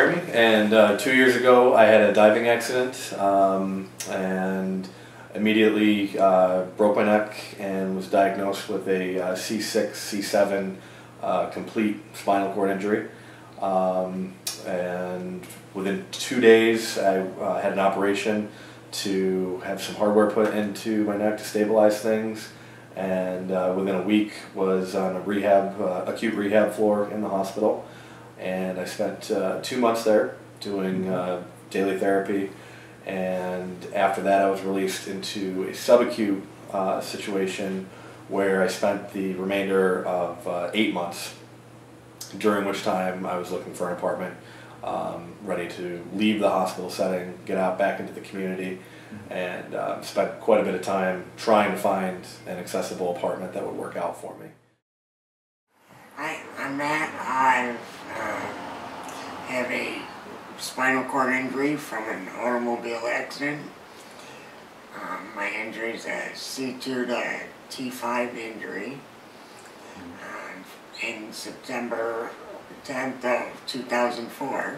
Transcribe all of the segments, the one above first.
Jeremy, and 2 years ago I had a diving accident and immediately broke my neck and was diagnosed with a C6, C7 complete spinal cord injury. And within 2 days I had an operation to have some hardware put into my neck to stabilize things, and within a week was on a acute rehab floor in the hospital. And I spent 2 months there doing daily therapy, and after that I was released into a subacute situation where I spent the remainder of 8 months, during which time I was looking for an apartment, ready to leave the hospital setting, get out back into the community, and spent quite a bit of time trying to find an accessible apartment that would work out for me. Hi, I'm Matt. I have a spinal cord injury from an automobile accident. My injury is a C2 to T5 injury. In September 10th of 2004.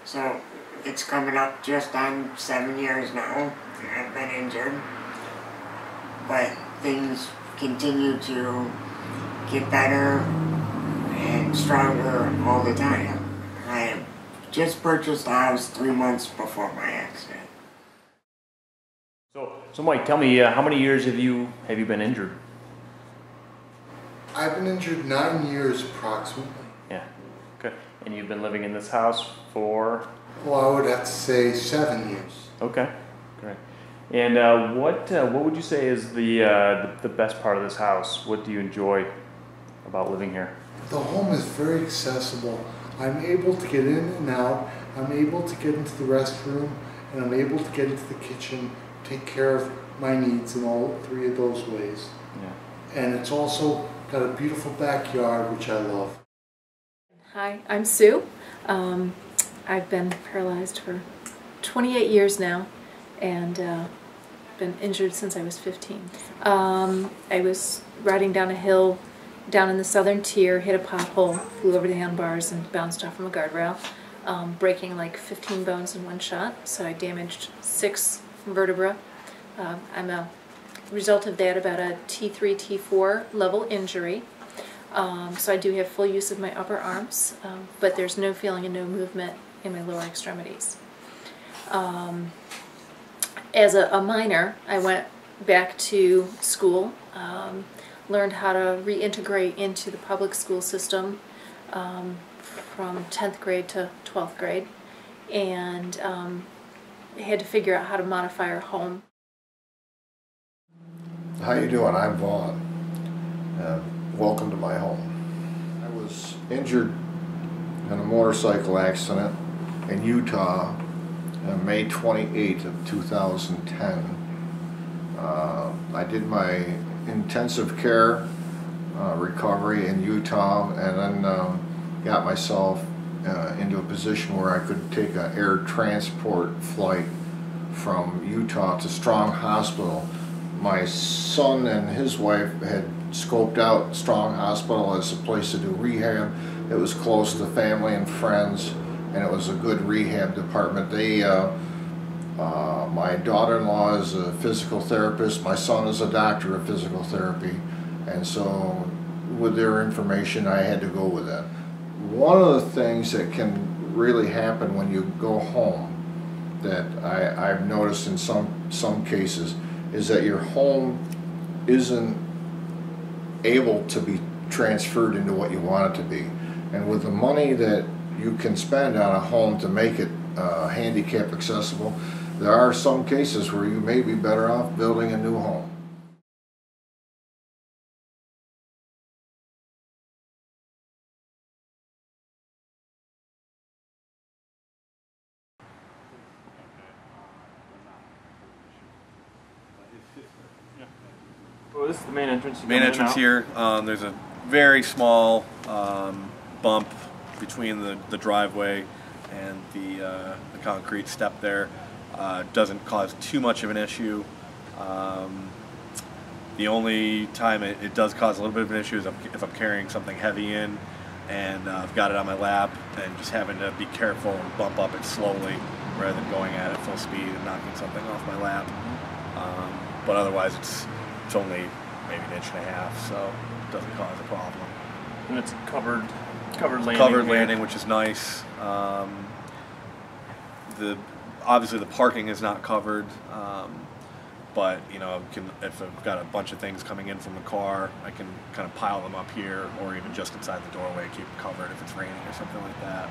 So it's coming up just on 7 years now. I've been injured, but things continue to get better and stronger all the time. I just purchased a house 3 months before my accident. So Mike, tell me, how many years have you been injured? I've been injured 9 years approximately. Yeah. Okay. And you've been living in this house for? Well, I would have to say 7 years. Okay. Great. And what would you say is the best part of this house? What do you enjoy about living here? The home is very accessible. I'm able to get in and out. I'm able to get into the restroom, and I'm able to get into the kitchen, take care of my needs in all 3 of those ways. Yeah. And it's also got a beautiful backyard, which I love. Hi, I'm Sue. I've been paralyzed for 28 years now, and been injured since I was 15. I was riding down a hill down in the southern tier, hit a pothole, flew over the handlebars and bounced off from a guardrail, breaking like 15 bones in one shot, so I damaged 6 vertebrae. I'm a result of that about a T3, T4 level injury. So I do have full use of my upper arms, but there's no feeling and no movement in my lower extremities. As a minor, I went back to school, learned how to reintegrate into the public school system from 10th grade to 12th grade, and had to figure out how to modify our home. How you doing? I'm Vaughn. Welcome to my home. I was injured in a motorcycle accident in Utah on May 28th of 2010. I did my intensive care recovery in Utah, and then got myself into a position where I could take an air transport flight from Utah to Strong Hospital. My son and his wife had scoped out Strong Hospital as a place to do rehab. It was close to family and friends, and it was a good rehab department. My daughter-in-law is a physical therapist. My son is a doctor of physical therapy, and so with their information I had to go with that. One of the things that can really happen when you go home that I've noticed in some cases is that your home isn't able to be transferred into what you want it to be. And with the money that you can spend on a home to make it handicap accessible, there are some cases where you may be better off building a new home. Well, this is the main entrance. Main entrance here. There's a very small bump between the driveway and the concrete step there. Doesn't cause too much of an issue. The only time it does cause a little bit of an issue is if I'm carrying something heavy in. and I've got it on my lap and just having to be careful and bump up it slowly rather than going at it full speed and knocking something off my lap. But otherwise it's only maybe an inch and a half, so it doesn't cause a problem. And it's covered landing. Covered landing, which is nice. Obviously the parking is not covered, but you know, if I've got a bunch of things coming in from the car, I can kind of pile them up here, or even just inside the doorway, keep it covered if it's raining or something like that.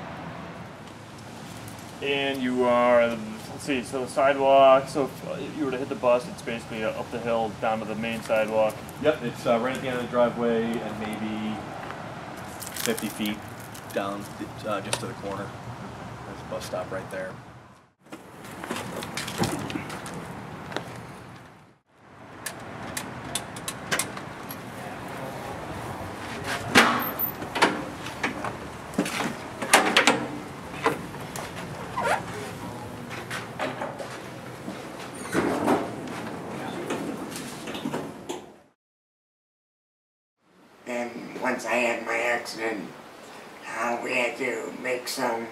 And you are, let's see, so the sidewalk, so if you were to hit the bus, it's basically up the hill down to the main sidewalk. Yep, it's right at the end of the driveway and maybe 50 feet down just to the corner. There's a bus stop right there. Then once I had my accident, we had to make some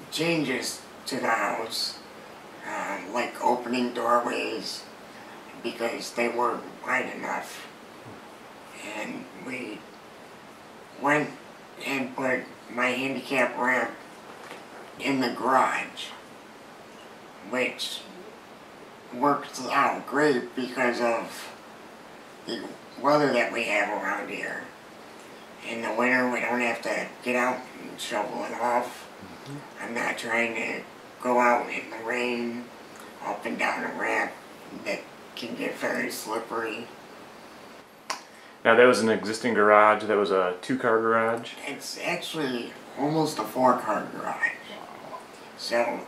changes to the house, like opening doorways because they weren't wide enough. And we went and put my handicap ramp in the garage, which worked out great because of the weather that we have around here. In the winter, we don't have to get out and shovel it off. I'm not trying to go out in the rain, up and down a ramp that can get very slippery. Now that was an existing garage, that was a 2-car garage? It's actually almost a 4-car garage. So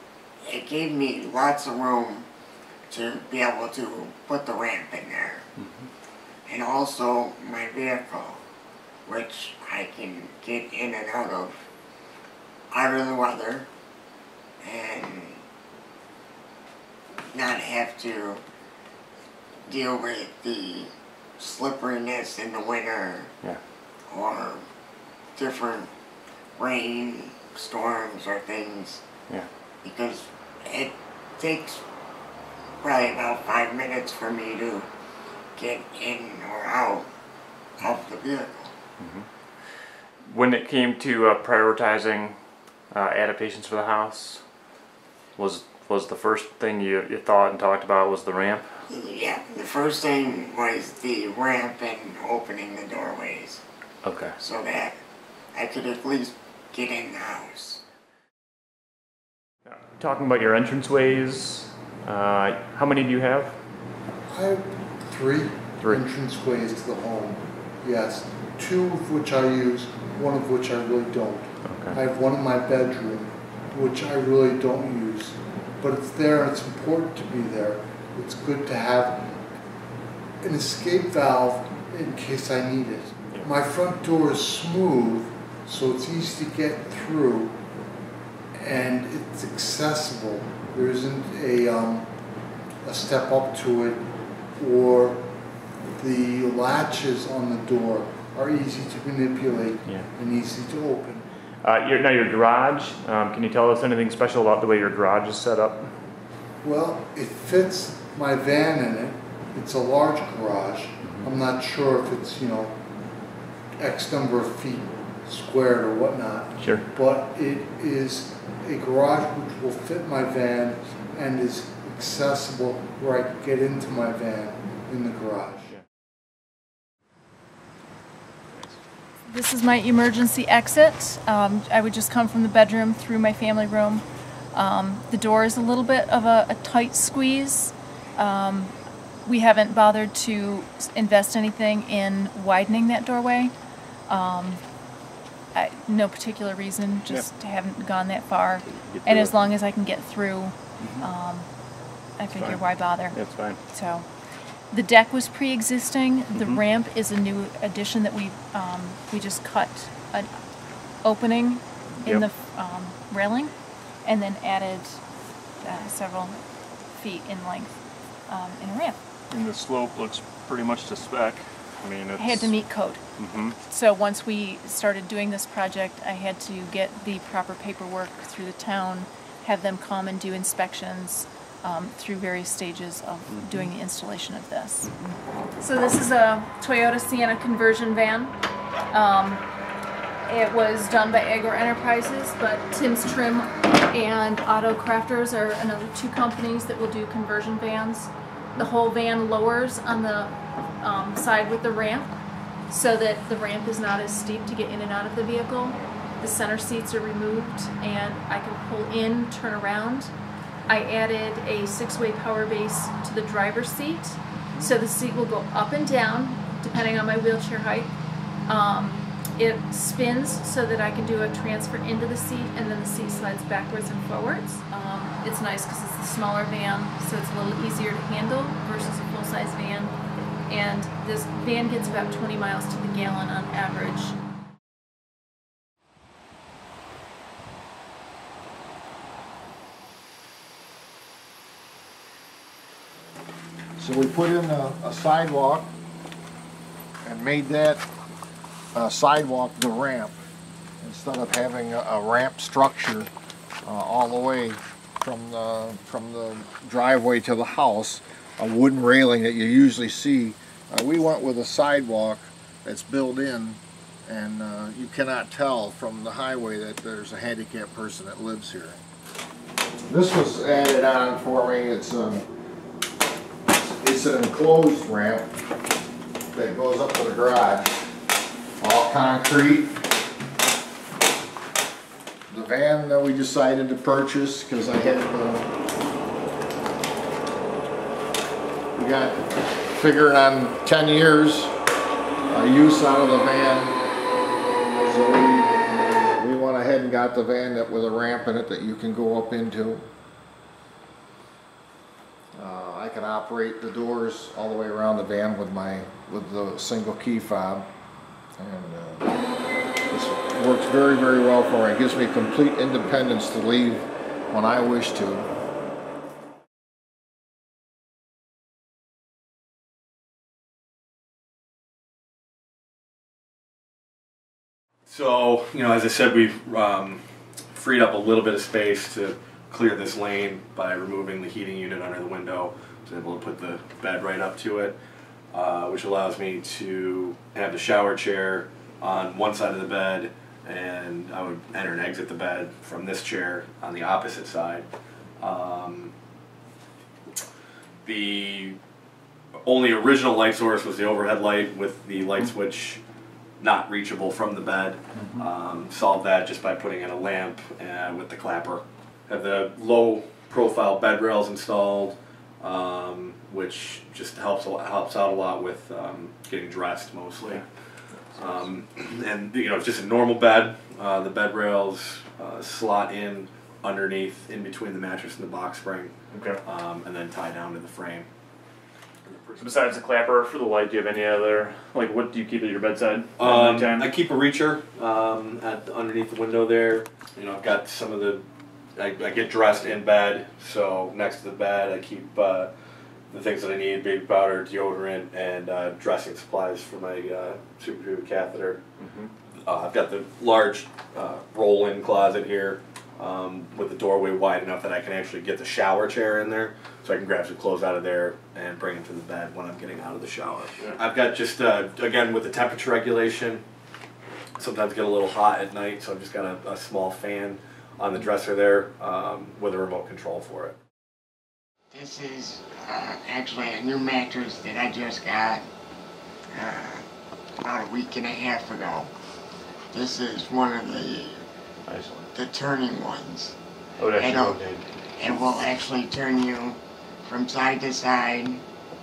it gave me lots of room to be able to put the ramp in there. And also my vehicle, which I can get in and out of the weather and not have to deal with the slipperiness in the winter. Yeah. Or different rain, storms or things. Yeah. Because it takes probably about 5 minutes for me to get in or out of the vehicle. When it came to prioritizing adaptations for the house, was the first thing you thought and talked about was the ramp? Yeah, the first thing was the ramp and opening the doorways. Okay. So that I could at least get in the house. Talking about your entranceways, how many do you have? I have three Three. entranceways to the home. Yes, 2 of which I use, 1 of which I really don't. Okay. I have one in my bedroom, which I really don't use, but it's there and it's important to be there. It's good to have an escape valve in case I need it. My front door is smooth, so it's easy to get through, and it's accessible. There isn't a step up to it, or the latches on the door are easy to manipulate and easy to open. Now your garage, can you tell us anything special about the way your garage is set up? Well, it fits my van in it. It's a large garage. I'm not sure if it's, X number of feet squared or whatnot. Sure. But it is a garage which will fit my van and is accessible where I can get into my van in the garage. This is my emergency exit. I would just come from the bedroom through my family room. The door is a little bit of a tight squeeze. We haven't bothered to invest anything in widening that doorway. No particular reason, just haven't gone that far. And as long as I can get through, I figure why bother. That's fine. So, the deck was pre-existing. The ramp is a new addition that we just cut an opening in the railing, and then added several feet in length in a ramp. And the slope looks pretty much to spec. I mean, it's... I had to meet code. Mm-hmm. So once we started doing this project, I had to get the proper paperwork through the town, have them come and do inspections through various stages of doing the installation of this. So this is a Toyota Sienna conversion van. It was done by Agro Enterprises, but Tim's Trim and Auto Crafters are another two companies that will do conversion vans. The whole van lowers on the side with the ramp, so that the ramp is not as steep to get in and out of the vehicle. The center seats are removed and I can pull in, turn around. I added a 6-way power base to the driver's seat, so the seat will go up and down depending on my wheelchair height. It spins so that I can do a transfer into the seat, and then the seat slides backwards and forwards. It's nice because it's the smaller van, so it's a little easier to handle versus a full-size van. And this van gets about 20 miles to the gallon on average. So we put in a sidewalk and made that sidewalk the ramp, instead of having a ramp structure all the way from the driveway to the house, a wooden railing that you usually see. We went with a sidewalk that's built in, and you cannot tell from the highway that there's a handicapped person that lives here. This was added on for me. It's an enclosed ramp that goes up to the garage, all concrete. The van that we decided to purchase, because I had we got figuring on 10 years use out of the van, so we went ahead and got the van that with a ramp in it that you can go up into. I can operate the doors all the way around the van with the single key fob, and this works very, very well for me. It gives me complete independence to leave when I wish to. So, as I said, we've freed up a little bit of space to clear this lane by removing the heating unit under the window. I was able to put the bed right up to it, which allows me to have the shower chair on one side of the bed, and I would enter and exit the bed from this chair on the opposite side. The only original light source was the overhead light with the light switch not reachable from the bed. Solved that just by putting in a lamp with the clapper. Have the low profile bed rails installed, which just helps out a lot with getting dressed mostly. And just a normal bed. The bed rails slot in underneath, in between the mattress and the box spring, Okay. and then tie down to the frame. So besides the clapper for the light, do you have any other, like, what do you keep at your bedside? I keep a reacher underneath the window there. I've got some of the, I get dressed in bed, so next to the bed I keep the things that I need: baby powder, deodorant, and dressing supplies for my suprapubic catheter. I've got the large roll-in closet here with the doorway wide enough that I can actually get the shower chair in there, so I can grab some clothes out of there and bring them to the bed when I'm getting out of the shower. Yeah. I've got just, again, with the temperature regulation, sometimes get a little hot at night, so I've just got a small fan on the dresser there with a remote control for it. This is actually a new mattress that I just got about a week and a half ago. This is one of the turning ones. Oh, it actually rotates. It will actually turn you from side to side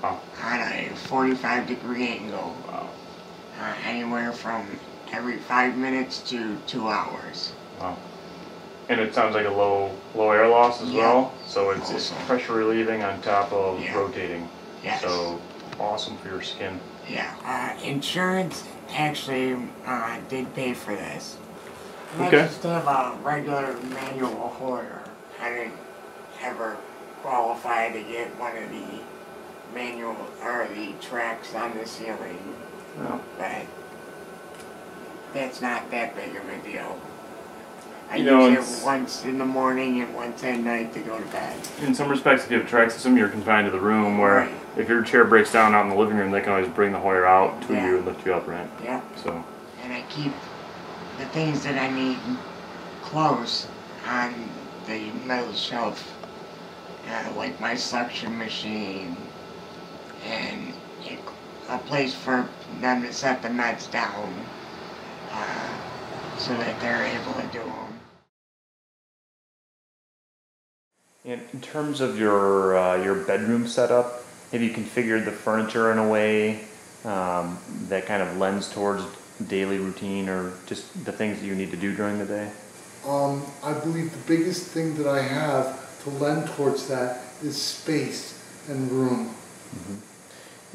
on a 45-degree angle. Wow. Anywhere from every 5 minutes to 2 hours. Wow. And it sounds like a low air loss as well, so it's Also. pressure relieving on top of rotating. Yes. So awesome for your skin. Yeah. Insurance actually did pay for this. I Okay. just have a regular manual hoarder. I didn't ever qualify to get one of the manual or the tracks on the ceiling. But that's not that big of a deal. I You know, use it once in the morning and once at night to go to bed. In some respects, if you have a track system, you're confined to the room, where Right. if your chair breaks down out in the living room, they can always bring the Hoyer out to Yeah. you and lift you up, right? Yeah. So, And I keep the things that I need close on the middle shelf, like my suction machine and a place for them to set the meds down so that they're able to do them. and in terms of your bedroom setup, have you configured the furniture in a way that kind of lends towards daily routine or just the things that you need to do during the day? I believe the biggest thing that I have to lend towards that is space and room.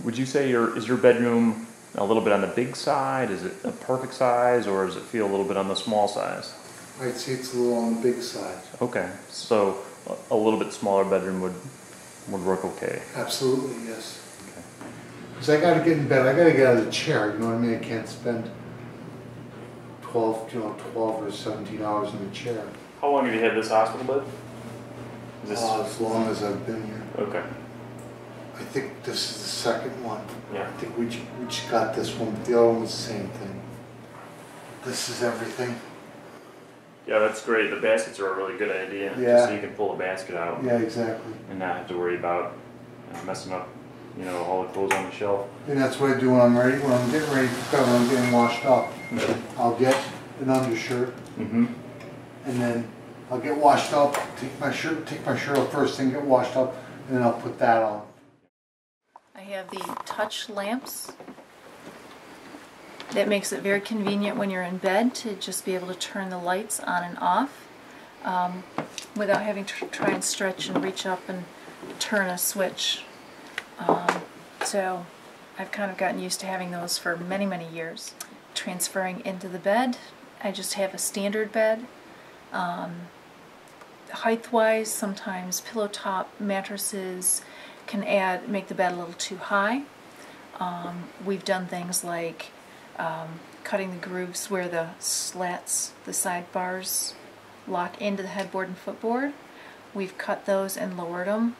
Would you say is your bedroom a little bit on the big side? Is it a perfect size, or does it feel a little bit on the small size? I'd say it's a little on the big side. Okay, so a little bit smaller bedroom would work okay. Absolutely, yes. Because I got to get in bed. I got to get out of the chair. You know what I mean? I can't spend 12 or 17 hours in the chair. How long have you had this hospital bed? Is this As long as I've been here. okay? I think this is the second one. Yeah. I think we just got this one, but the other one was the same thing. This is everything. Yeah, that's great. The baskets are a really good idea. Yeah. Just so you can pull the basket out Yeah, exactly. and not have to worry about messing up, all the clothes on the shelf. And that's what I do when I'm ready. When I'm getting ready for bed, when I'm getting washed up, I'll get an undershirt, Mm-hmm. and then I'll get washed up. Take my shirt off first, then get washed up, and then I'll put that on. I have the touch lamps. That makes it very convenient when you're in bed to just be able to turn the lights on and off without having to try and stretch and reach up and turn a switch. So I've kind of gotten used to having those for many, many years. Transferring into the bed, I just have a standard bed. Height-wise, sometimes pillow top mattresses can make the bed a little too high. We've done things like cutting the grooves where the slats, the sidebars, lock into the headboard and footboard. We've cut those and lowered them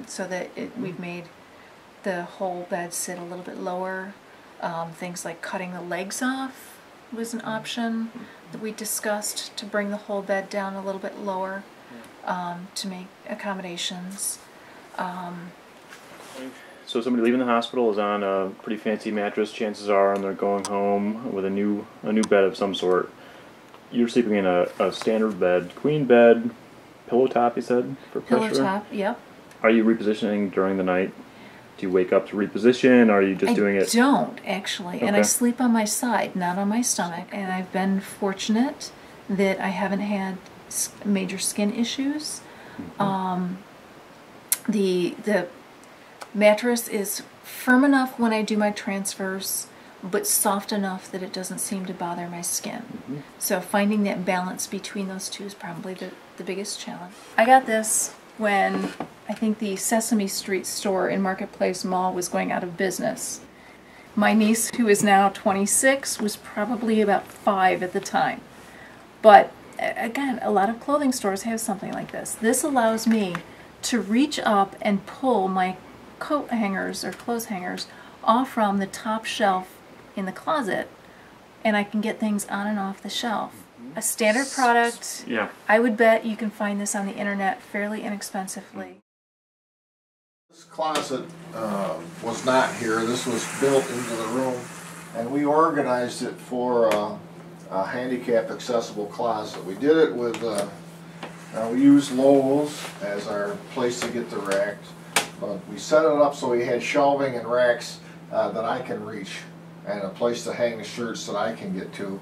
so that we've made the whole bed sit a little bit lower. Things like cutting the legs off was an option that we discussed to bring the whole bed down a little bit lower to make accommodations. So somebody leaving the hospital is on a pretty fancy mattress, chances are, and they're going home with a new bed of some sort. You're sleeping in a standard bed, queen bed, pillow top, you said, for pressure? Pillow top, yep. Are you repositioning during the night? Do you wake up to reposition, or are you just doing it? I don't, actually, and I Okay. sleep sleep on my side, not on my stomach, and I've been fortunate that I haven't had major skin issues. The mattress is firm enough when I do my transfers, but soft enough that it doesn't seem to bother my skin. So finding that balance between those two is probably the biggest challenge. I got this when I think the Sesame Street store in Marketplace Mall was going out of business. My niece, who is now 26, was probably about 5 at the time. But again, a lot of clothing stores have something like this. This allows me to reach up and pull my coat hangers or clothes hangers off from the top shelf in the closet, and I can get things on and off the shelf. A standard product. Yeah. I would bet you can find this on the internet fairly inexpensively. This closet was not here. This was built into the room, and we organized it for a handicap accessible closet. We did it with, we used Lowe's as our place to get the racks, but we set it up so we had shelving and racks that I can reach, and a place to hang the shirts that I can get to.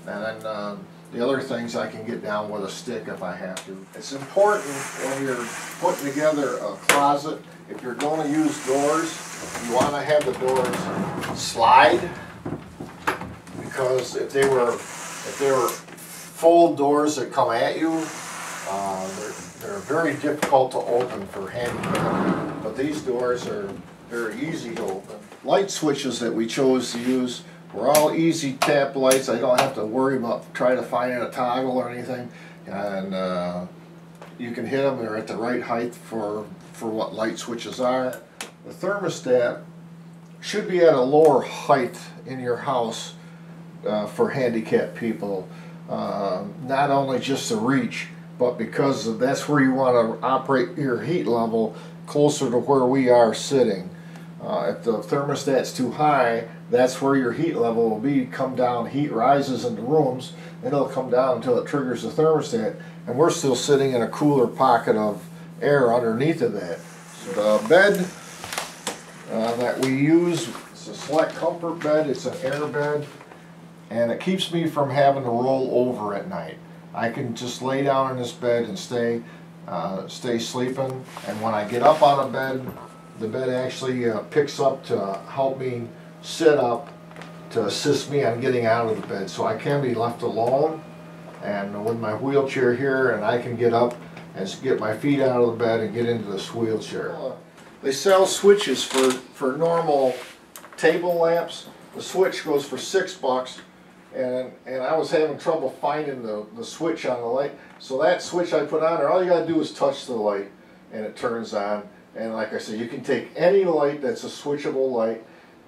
And then the other things I can get down with a stick if I have to. It's important when you're putting together a closet, if you're going to use doors, you want to have the doors slide, because if they were full doors that come at you, they're very difficult to open for handicapped. But these doors are very easy to open. light switches that we chose to use were all easy tap lights. I don't have to worry about trying to find a toggle or anything, and you can hit them. They're at the right height for what light switches are. The thermostat should be at a lower height in your house for handicapped people, not only just to reach, but because that's where you want to operate your heat level closer to where we are sitting. If the thermostat's too high, that's where your heat level will be. Come down, heat rises in the rooms, and it'll come down until it triggers the thermostat, and we're still sitting in a cooler pocket of air underneath of that. So the bed that we use, it's a Select Comfort bed. It's an air bed, and it keeps me from having to roll over at night. I can just lay down in this bed and stay sleeping, and when I get up out of bed, the bed actually picks up to help me sit up, to assist me on getting out of the bed, so I can be left alone, and with my wheelchair here, and I can get up and get my feet out of the bed and get into this wheelchair. They sell switches for normal table lamps. The switch goes for $6, and I was having trouble finding the switch on the light. So that switch I put on there, all you gotta do is touch the light and it turns on. And like I said, you can take any light that's a switchable light,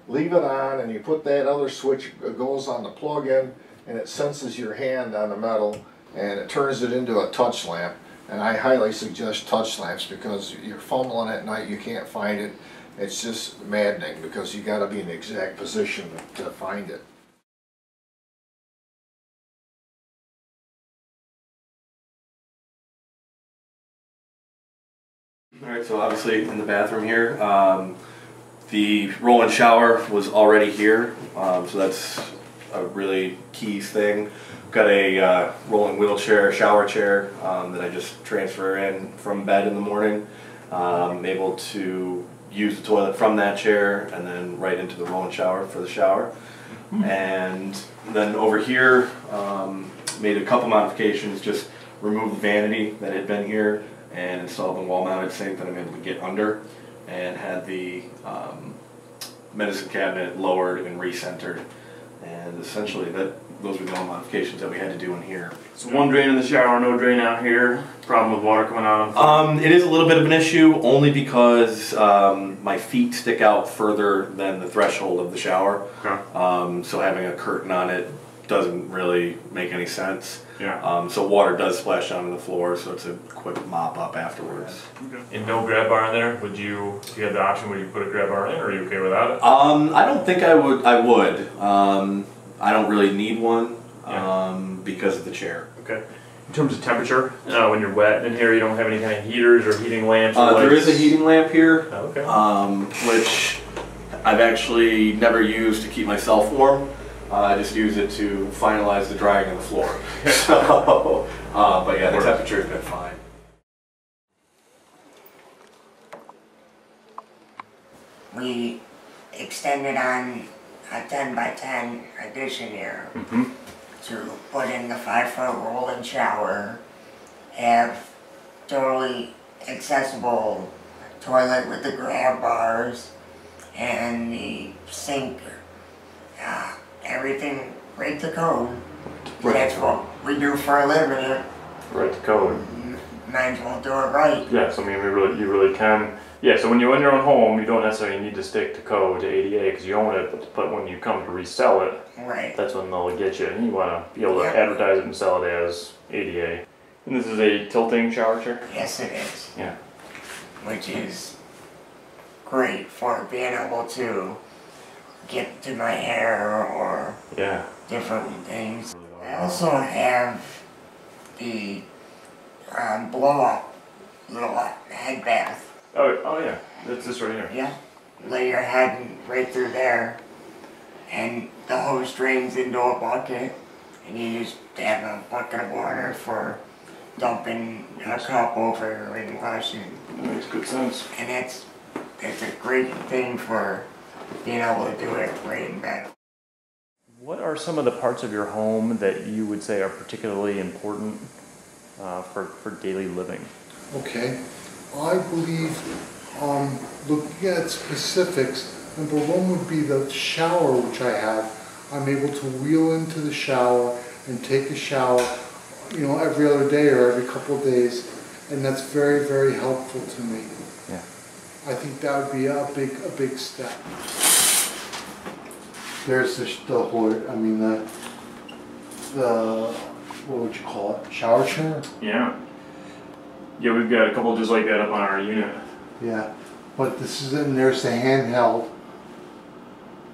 leave it on, and you put that other switch, it goes on the plug-in, and it senses your hand on the metal, and it turns it into a touch lamp. And I highly suggest touch lamps because you're fumbling at night, you can't find it. It's just maddening because you got to be in the exact position to find it. Alright, so obviously in the bathroom here, the roll-in shower was already here, so that's a really key thing. Got a rolling wheelchair, shower chair that I just transfer in from bed in the morning. I'm able to use the toilet from that chair and then right into the roll-in shower for the shower. And then over here, made a couple modifications, just removed the vanity that had been here and installed the wall-mounted sink that I'm able to get under, and had the medicine cabinet lowered and recentered. And essentially those were the only modifications that we had to do in here. So one drain in the shower, no drain out here. Problem with water coming out? It is a little bit of an issue, only because my feet stick out further than the threshold of the shower. Okay. So having a curtain on it doesn't really make any sense. Yeah. So water does splash down on the floor, so it's a quick mop up afterwards. Okay. And no grab bar in there? Would you, if you had the option, would you put a grab bar in, or are you okay without it? I don't think I would. I don't really need one because of the chair. Okay. In terms of temperature, when you're wet in here, you don't have any kind of heaters or heating lamps? Or there is a heating lamp here, okay. Which I've actually never used to keep myself warm. I just use it to finalize the drying of the floor. So, but yeah, the temperature has been fine. We extended on a 10 by 10 addition here to put in the 5-foot roll-in shower, have totally accessible toilet with the grab bars, and the sink. Everything right to code. Right. That's what we do for a living. Right to code. Might as well do it right. Yes, I mean, you really can. Yeah, so when you own your own home, you don't necessarily need to stick to code, to ADA, because you own it, but when you come to resell it, right, that's when they'll get you, and you want to be able to advertise it and sell it as ADA. And this is a tilting shower chair? Yes, it is. Yeah. Which is great for being able to get to my hair or different things. I also have the blow-up little head bath. Oh yeah, that's this right here. Yeah, lay your head right through there, and the hose drains into a bucket, and you just have a bucket of water for dumping a cup over and washing. That makes good sense. And it's a great thing for being able to do it right in bed. What are some of the parts of your home that you would say are particularly important for daily living? Okay, I believe looking at specifics, Number one would be the shower, which I have. I'm able to wheel into the shower and take a shower, you know, every other day or every couple of days, and that's very, very helpful to me. Yeah. I think that would be a big step. There's the what would you call it? Shower chair? Yeah. Yeah, we've got a couple just like that up on our unit. Yeah, but this is in. There's the handheld.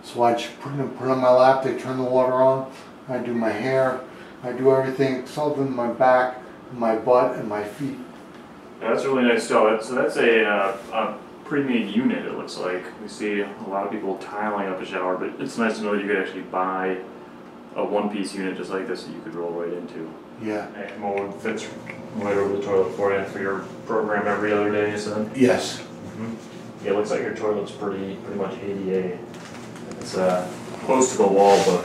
So I just put it on my lap. They turn the water on. I do my hair. I do everything except in my back, my butt, and my feet. Yeah, that's really nice stuff. So that's a pre-made unit. It looks like we see a lot of people tiling up a shower, but it's nice to know that you could actually buy a one-piece unit just like this that you could roll right into. Yeah. That commode fits right over the toilet for you for your program every other day, you said? Yes. Mm-hmm. Yeah, it looks like your toilet's pretty much ADA. It's close to the wall, but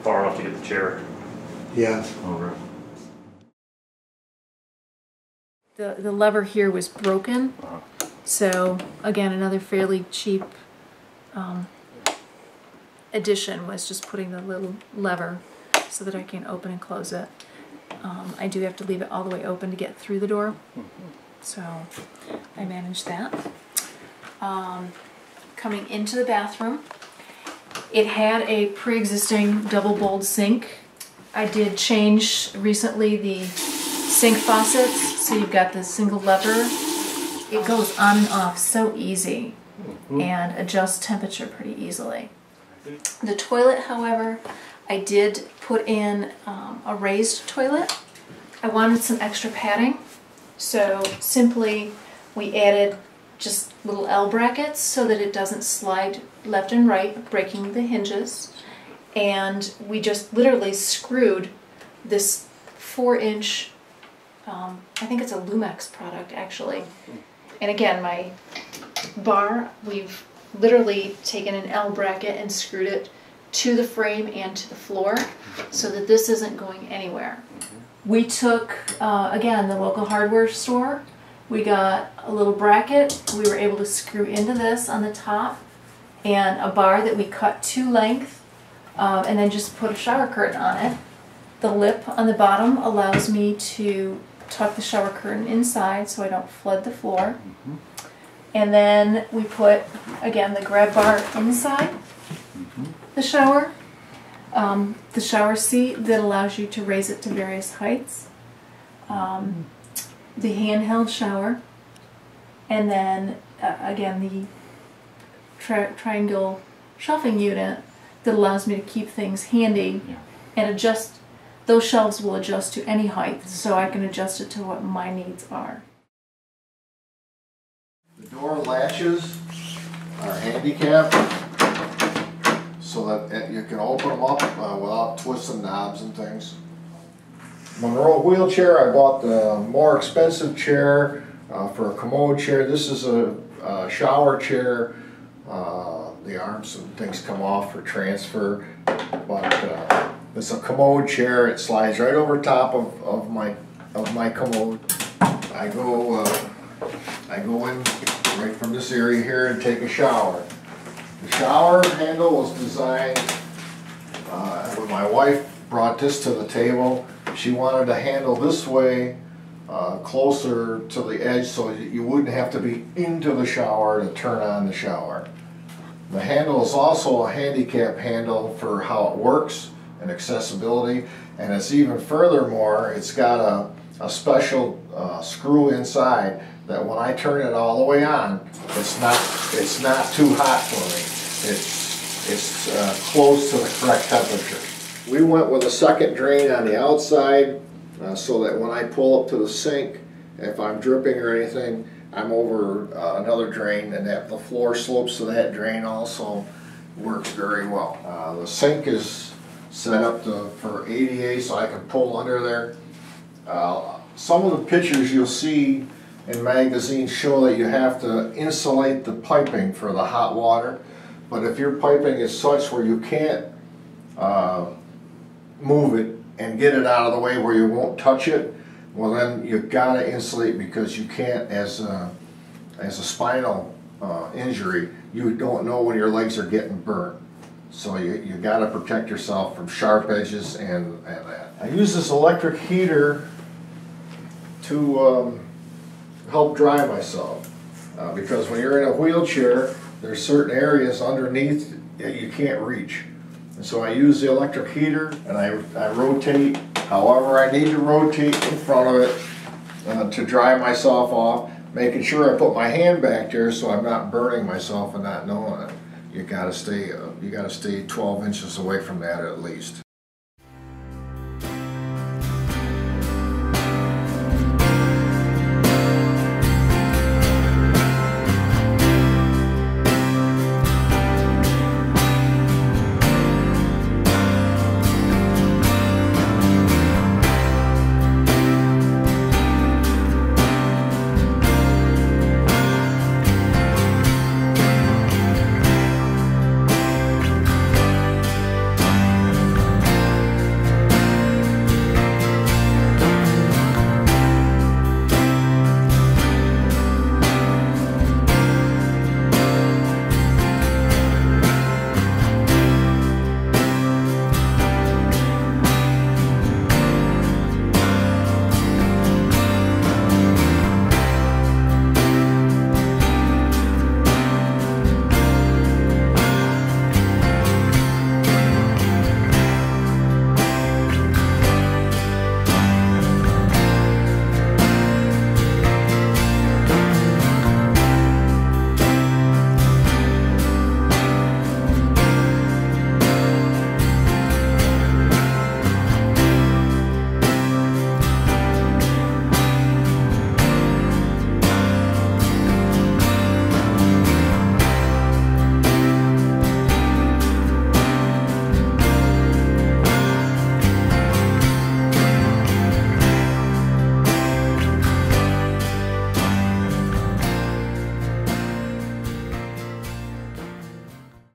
far enough to get the chair Yeah. over. The lever here was broken, so again, another fairly cheap addition was just putting the little lever so that I can open and close it. I do have to leave it all the way open to get through the door, so I managed that. Coming into the bathroom, it had a pre-existing double bowled sink. I did change recently the sink faucets, so you've got the single lever. It goes on and off so easy and adjusts temperature pretty easily. The toilet, however, I did put in a raised toilet. I wanted some extra padding, so simply we added just little L brackets so that it doesn't slide left and right, breaking the hinges. And we just literally screwed this 4-inch, I think it's a Lumex product actually. And again, my bar, we've literally taken an L bracket and screwed it to the frame and to the floor so that this isn't going anywhere. We took, again, the local hardware store. We got a little bracket. We were able to screw into this on the top and a bar that we cut to length and then just put a shower curtain on it. The lip on the bottom allows me to tuck the shower curtain inside so I don't flood the floor. And then we put, again, the grab bar inside the shower seat that allows you to raise it to various heights, the handheld shower, and then again the triangle shelving unit that allows me to keep things handy and adjust. Those shelves will adjust to any height, so I can adjust it to what my needs are. The door latches are handicapped so that you can open them up without twisting knobs and things. Monroe wheelchair, I bought the more expensive chair for a commode chair. This is a shower chair. The arms and things come off for transfer, but it's a commode chair. It slides right over top of my commode. I go in right from this area here and take a shower. The shower handle was designed when my wife brought this to the table. She wanted to handle this way closer to the edge so you wouldn't have to be into the shower to turn on the shower. The handle is also a handicap handle for how it works and accessibility, and it's even furthermore, it's got a special screw inside that when I turn it all the way on, it's not too hot for me. It's close to the correct temperature. We went with a second drain on the outside so that when I pull up to the sink, if I'm dripping or anything, I'm over another drain, and that the floor slopes to that drain also works very well. The sink is set up for ADA so I can pull under there. Some of the pictures you'll see in magazines show that you have to insulate the piping for the hot water, but if your piping is such where you can't move it and get it out of the way where you won't touch it, well then you've got to insulate, because you can't, as a spinal injury, you don't know when your legs are getting burnt. So you got to protect yourself from sharp edges and that. I use this electric heater to help dry myself. Because when you're in a wheelchair, there's certain areas underneath that you can't reach. And so I use the electric heater and I rotate however I need to rotate in front of it to dry myself off, making sure I put my hand back there so I'm not burning myself and not knowing it. You gotta stay 12 inches away from that at least.